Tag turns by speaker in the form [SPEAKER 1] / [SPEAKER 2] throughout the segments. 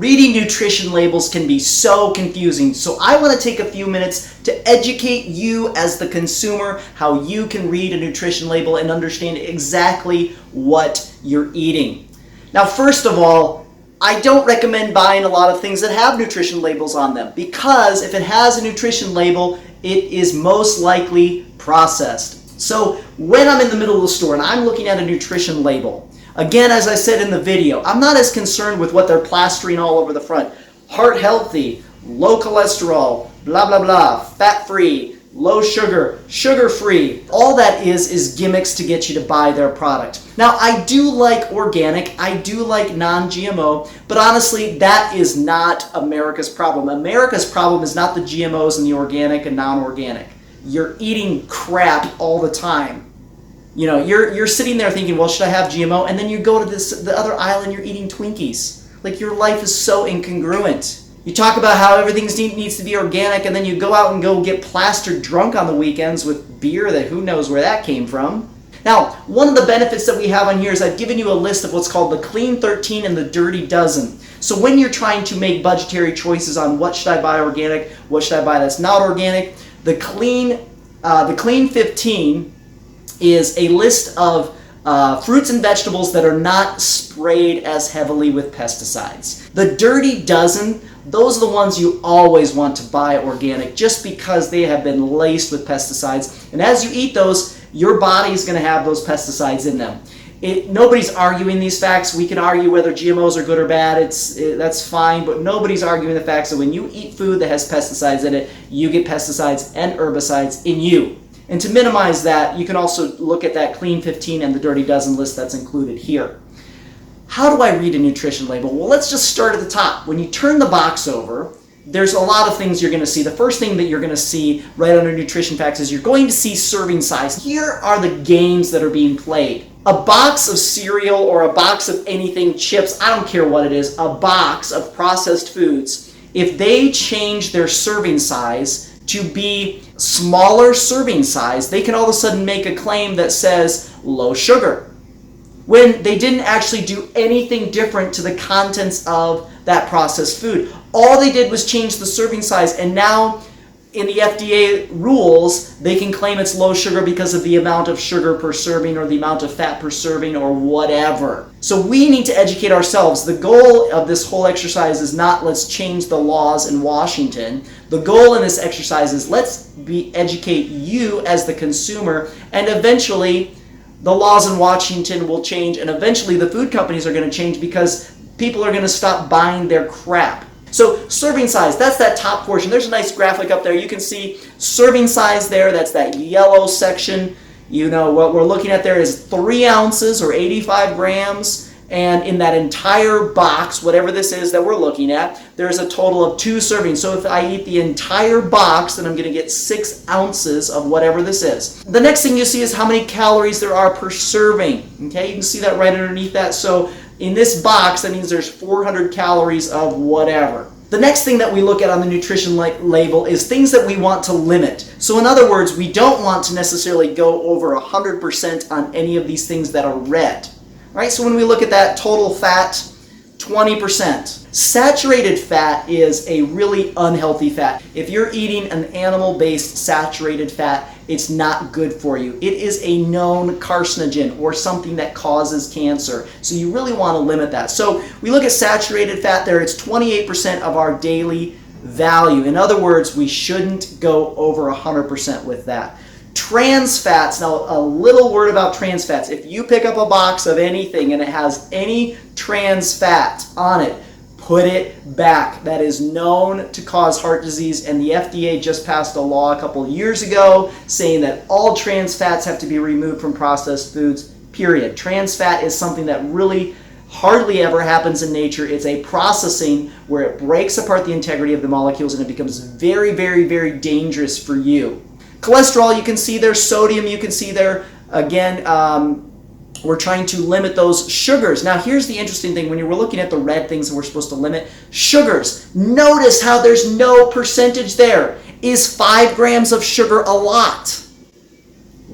[SPEAKER 1] Reading nutrition labels can be so confusing, so I want to take a few minutes to educate you as the consumer how you can read a nutrition label and understand exactly what you're eating. Now, first of all, I don't recommend buying a lot of things that have nutrition labels on them, because if it has a nutrition label, it is most likely processed. So when I'm in the middle of the store and I'm looking at a nutrition label, again, as I said in the video, I'm not as concerned with what they're plastering all over the front. Heart healthy, low cholesterol, blah, blah, blah, fat-free, low sugar, sugar-free. All that is gimmicks to get you to buy their product. Now, I do like organic, I do like non-GMO, but honestly, that is not America's problem. America's problem is not the GMOs and the organic and non-organic. You're eating crap all the time. You know, you're sitting there thinking, well, should I have GMO? And then you go to the other aisle and you're eating Twinkies. Like, your life is so incongruent. You talk about how everything needs to be organic, and then you go out and go get plastered drunk on the weekends with beer that who knows where that came from. Now, one of the benefits that we have on here is I've given you a list of what's called the Clean 13 and the Dirty Dozen. So when you're trying to make budgetary choices on what should I buy organic, what should I buy that's not organic, the Clean 15 is a list of fruits and vegetables that are not sprayed as heavily with pesticides. The Dirty Dozen, those are the ones you always want to buy organic, just because they have been laced with pesticides. And as you eat those, your body is going to have those pesticides in them. Nobody's arguing these facts. We can argue whether GMOs are good or bad. That's fine, but nobody's arguing the facts that when you eat food that has pesticides in it, you get pesticides and herbicides in you. And to minimize that, you can also look at that Clean 15 and the Dirty Dozen list that's included here. How do I read a nutrition label? Well, let's just start at the top. When you turn the box over, there's a lot of things you're going to see. The first thing that you're going to see right under nutrition facts is you're going to see serving size. Here are the games that are being played. A box of cereal or a box of anything, chips, I don't care what it is, a box of processed foods, if they change their serving size to be smaller serving size, they can all of a sudden make a claim that says low sugar, when they didn't actually do anything different to the contents of that processed food. All they did was change the serving size, and now in the FDA rules, they can claim it's low sugar because of the amount of sugar per serving or the amount of fat per serving or whatever. So we need to educate ourselves. The goal of this whole exercise is not let's change the laws in Washington. The goal in this exercise is let's educate you as the consumer, and eventually the laws in Washington will change, and eventually the food companies are going to change because people are going to stop buying their crap. So serving size, that's that top portion. There's a nice graphic up there. You can see serving size there. That's that yellow section. You know, what we're looking at there is 3 ounces or 85 grams. And in that entire box, whatever this is that we're looking at, there's a total of 2 servings. So if I eat the entire box, then I'm going to get 6 ounces of whatever this is. The next thing you see is how many calories there are per serving. Okay, you can see that right underneath that. So in this box, that means there's 400 calories of whatever. The next thing that we look at on the nutrition label is things that we want to limit. So in other words, we don't want to necessarily go over 100% on any of these things that are red. Right? So when we look at that total fat, 20%. Saturated fat is a really unhealthy fat. If you're eating an animal-based saturated fat, it's not good for you. It is a known carcinogen or something that causes cancer. So you really want to limit that. So we look at saturated fat there. It's 28% of our daily value. In other words, we shouldn't go over 100% with that. Trans fats, now a little word about trans fats. If you pick up a box of anything and it has any trans fat on it, put it back. That is known to cause heart disease, and the FDA just passed a law a couple of years ago saying that all trans fats have to be removed from processed foods, period. Trans fat is something that really hardly ever happens in nature. It's a processing where it breaks apart the integrity of the molecules and it becomes very, very, very dangerous for you. Cholesterol, you can see there. Sodium, you can see there. Again, we're trying to limit those sugars. Now, here's the interesting thing. When you were looking at the red things that we're supposed to limit, sugars. Notice how there's no percentage there. Is 5 grams of sugar a lot?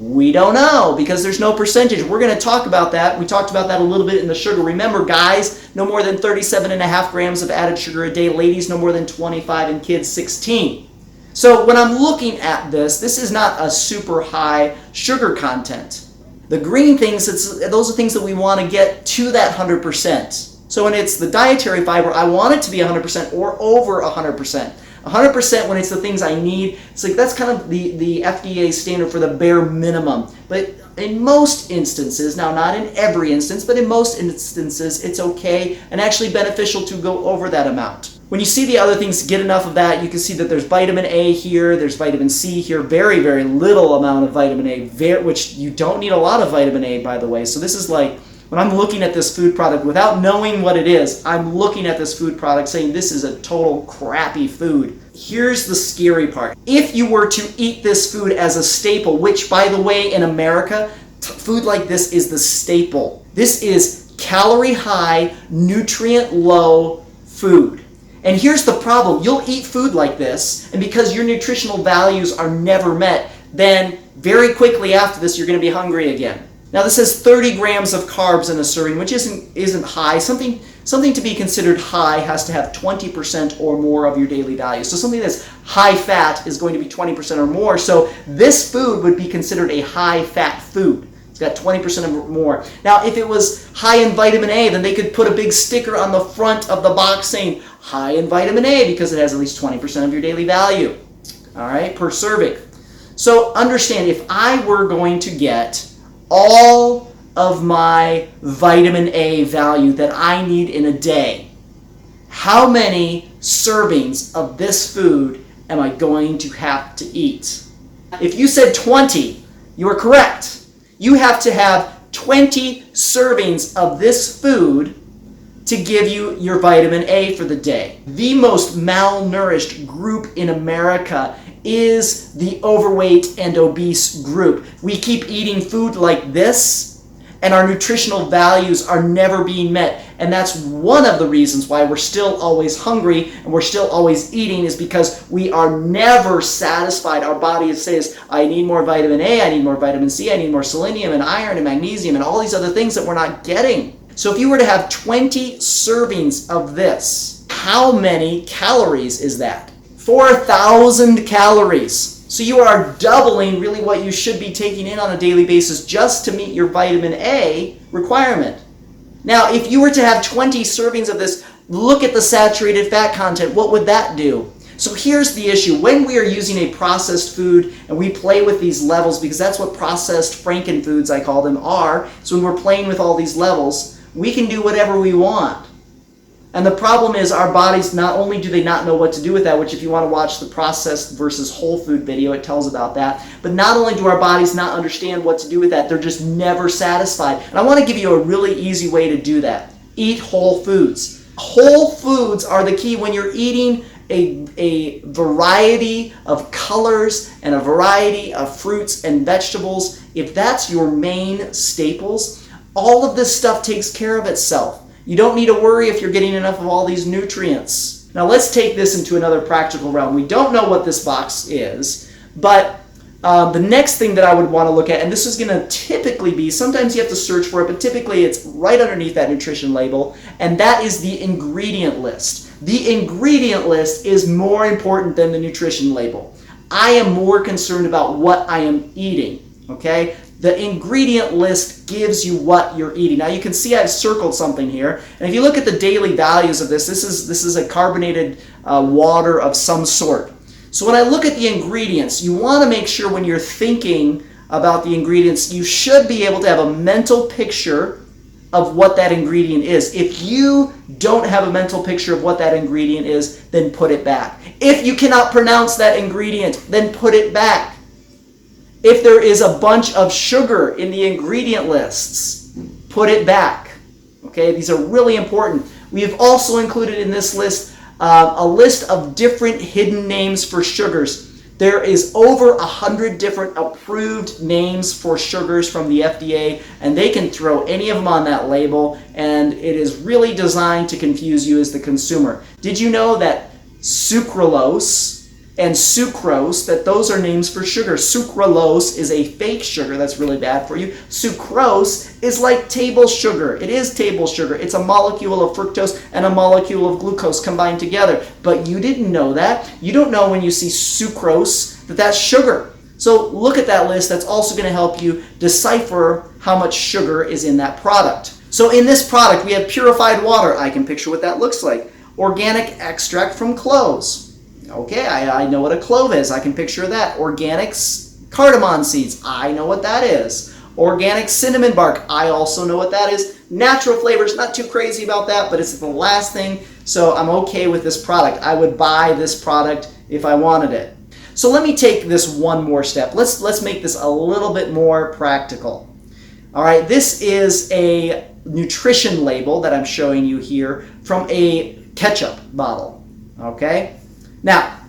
[SPEAKER 1] We don't know because there's no percentage. We're going to talk about that. We talked about that a little bit in the sugar. Remember, guys, no more than 37.5 grams of added sugar a day. Ladies, no more than 25, and kids, 16. So when I'm looking at this is not a super high sugar content. The green things, those are things that we want to get to that 100%. So when it's the dietary fiber, I want it to be 100% or over 100%. 100% when it's the things I need. It's like that's kind of the FDA standard for the bare minimum. But in most instances, now not in every instance, but in most instances, it's okay and actually beneficial to go over that amount. When you see the other things, get enough of that. You can see that there's vitamin A here, there's vitamin C here, very, very little amount of vitamin A, which you don't need a lot of vitamin A, by the way. So this is like, when I'm looking at this food product, without knowing what it is, I'm looking at this food product saying this is a total crappy food. Here's the scary part. If you were to eat this food as a staple, which by the way, in America, food like this is the staple. This is calorie high, nutrient low food. And here's the problem. You'll eat food like this, and because your nutritional values are never met, then very quickly after this, you're going to be hungry again. Now this says 30 grams of carbs in a serving, which isn't high. Something to be considered high has to have 20% or more of your daily value. So something that's high fat is going to be 20% or more. So this food would be considered a high fat food. It's got 20% or more. Now if it was high in vitamin A, then they could put a big sticker on the front of the box saying high in vitamin A because it has at least 20% of your daily value. All right, per serving. So understand, if I were going to get all of my vitamin A value that I need in a day, how many servings of this food am I going to have to eat? If you said 20, you are correct. You have to have 20 servings of this food to give you your vitamin A for the day. The most malnourished group in America is the overweight and obese group. We keep eating food like this, and our nutritional values are never being met. And that's one of the reasons why we're still always hungry and we're still always eating, is because we are never satisfied. Our body says, I need more vitamin A, I need more vitamin C, I need more selenium and iron and magnesium and all these other things that we're not getting. So if you were to have 20 servings of this, how many calories is that? 4,000 calories. So you are doubling really what you should be taking in on a daily basis just to meet your vitamin A requirement. Now, if you were to have 20 servings of this, look at the saturated fat content. What would that do? So here's the issue. When we are using a processed food and we play with these levels, because that's what processed frankenfoods, I call them, are. So when we're playing with all these levels, we can do whatever we want. And the problem is our bodies, not only do they not know what to do with that, which if you want to watch the processed versus whole food video, it tells about that, but not only do our bodies not understand what to do with that, they're just never satisfied. And I want to give you a really easy way to do that. Eat whole foods. Whole foods are the key when you're eating a variety of colors and a variety of fruits and vegetables. If that's your main staples, all of this stuff takes care of itself. You don't need to worry if you're getting enough of all these nutrients. Now let's take this into another practical realm. We don't know what this box is, but the next thing that I would want to look at, and this is going to typically be, sometimes you have to search for it, but typically it's right underneath that nutrition label, and that is the ingredient list. The ingredient list is more important than the nutrition label. I am more concerned about what I am eating, okay? The ingredient list gives you what you're eating. Now you can see I've circled something here, and if you look at the daily values of this is a carbonated water of some sort. So when I look at the ingredients, you want to make sure when you're thinking about the ingredients, you should be able to have a mental picture of what that ingredient is. If you don't have a mental picture of what that ingredient is, then put it back. If you cannot pronounce that ingredient, then put it back. If there is a bunch of sugar in the ingredient lists, put it back. Okay, these are really important. We have also included in this list a list of different hidden names for sugars. There is over 100 different approved names for sugars from the FDA, and they can throw any of them on that label, and it is really designed to confuse you as the consumer. Did you know that sucralose and sucrose, that those are names for sugar. Sucralose is a fake sugar that's really bad for you. Sucrose is like table sugar. It is table sugar. It's a molecule of fructose and a molecule of glucose combined together. But you didn't know that. You don't know when you see sucrose that that's sugar. So look at that list. That's also going to help you decipher how much sugar is in that product. So in this product, we have purified water. I can picture what that looks like. Organic extract from cloves. Okay, I know what a clove is. I can picture that. Organic cardamom seeds. I know what that is. Organic cinnamon bark. I also know what that is. Natural flavors. Not too crazy about that, but it's the last thing. So I'm okay with this product. I would buy this product if I wanted it. So let me take this one more step. Let's make this a little bit more practical. All right, this is a nutrition label that I'm showing you here from a ketchup bottle. Okay? Now,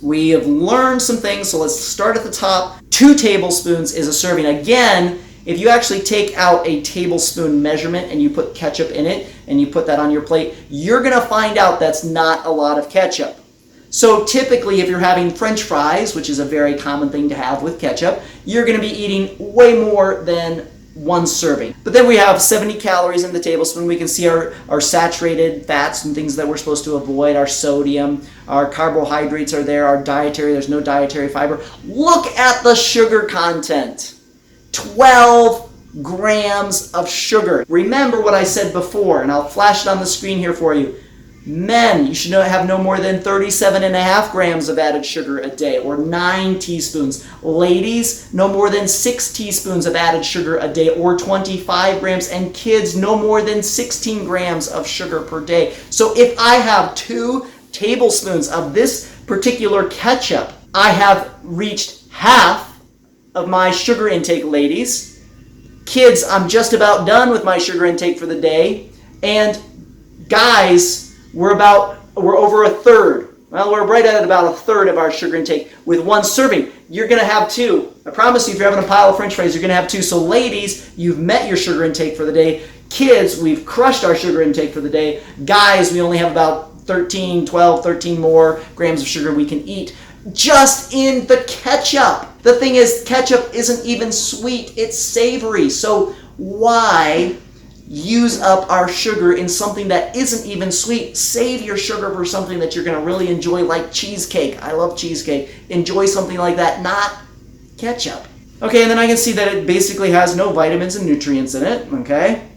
[SPEAKER 1] we have learned some things, so let's start at the top. 2 tablespoons is a serving. Again, if you actually take out a tablespoon measurement and you put ketchup in it and you put that on your plate, you're going to find out that's not a lot of ketchup. So typically, if you're having French fries, which is a very common thing to have with ketchup, you're going to be eating way more than 1 serving. But then we have 70 calories in the tablespoon. We can see our saturated fats and things that we're supposed to avoid, our sodium, our carbohydrates are there, our dietary, there's no dietary fiber. Look at the sugar content. 12 grams of sugar. Remember what I said before, and I'll flash it on the screen here for you. Men, you should have no more than 37.5 grams of added sugar a day, or 9 teaspoons. Ladies, no more than 6 teaspoons of added sugar a day, or 25 grams. And kids, no more than 16 grams of sugar per day. So if I have 2 tablespoons of this particular ketchup, I have reached half of my sugar intake, ladies. Kids, I'm just about done with my sugar intake for the day. And guys, we're over a third. Well, we're right at about a third of our sugar intake with 1 serving. You're going to have 2. I promise you, if you're having a pile of French fries, you're going to have 2. So ladies, you've met your sugar intake for the day. Kids, we've crushed our sugar intake for the day. Guys, we only have about 13 more grams of sugar we can eat just in the ketchup. The thing is, ketchup isn't even sweet. It's savory. So why use up our sugar in something that isn't even sweet? Save your sugar for something that you're going to really enjoy, like cheesecake. I love cheesecake. Enjoy something like that, not ketchup. Okay, and then I can see that it basically has no vitamins and nutrients in it, okay?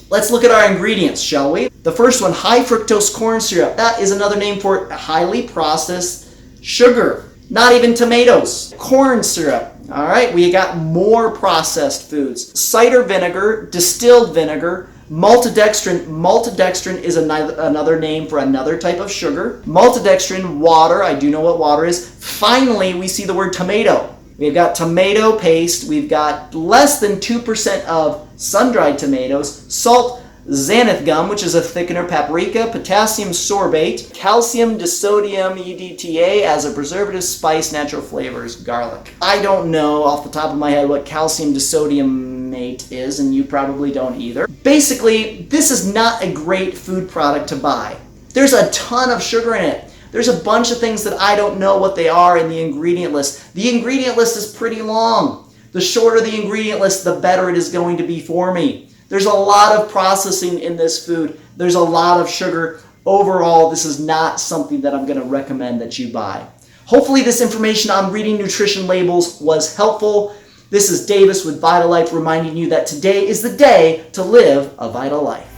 [SPEAKER 1] Let's look at our ingredients, shall we? The first one, high fructose corn syrup. That is another name for highly processed sugar. Not even tomatoes. Corn syrup. All right, we got more processed foods. Cider vinegar, distilled vinegar, maltodextrin. Maltodextrin is another name for another type of sugar. Maltodextrin, water. I do know what water is. Finally, we see the word tomato. We've got tomato paste. We've got less than 2% of sun-dried tomatoes. Salt, xanthan gum, which is a thickener, paprika, potassium sorbate, calcium disodium EDTA as a preservative, spice, natural flavors, garlic. I don't know off the top of my head what calcium disodiumate is, and you probably don't either. Basically, this is not a great food product to buy. There's a ton of sugar in it. There's a bunch of things that I don't know what they are in the ingredient list. The ingredient list is pretty long. The shorter the ingredient list, the better it is going to be for me. There's a lot of processing in this food. There's a lot of sugar. Overall, this is not something that I'm going to recommend that you buy. Hopefully this information on reading nutrition labels was helpful. This is Davis with VitaLife reminding you that today is the day to live a vital life.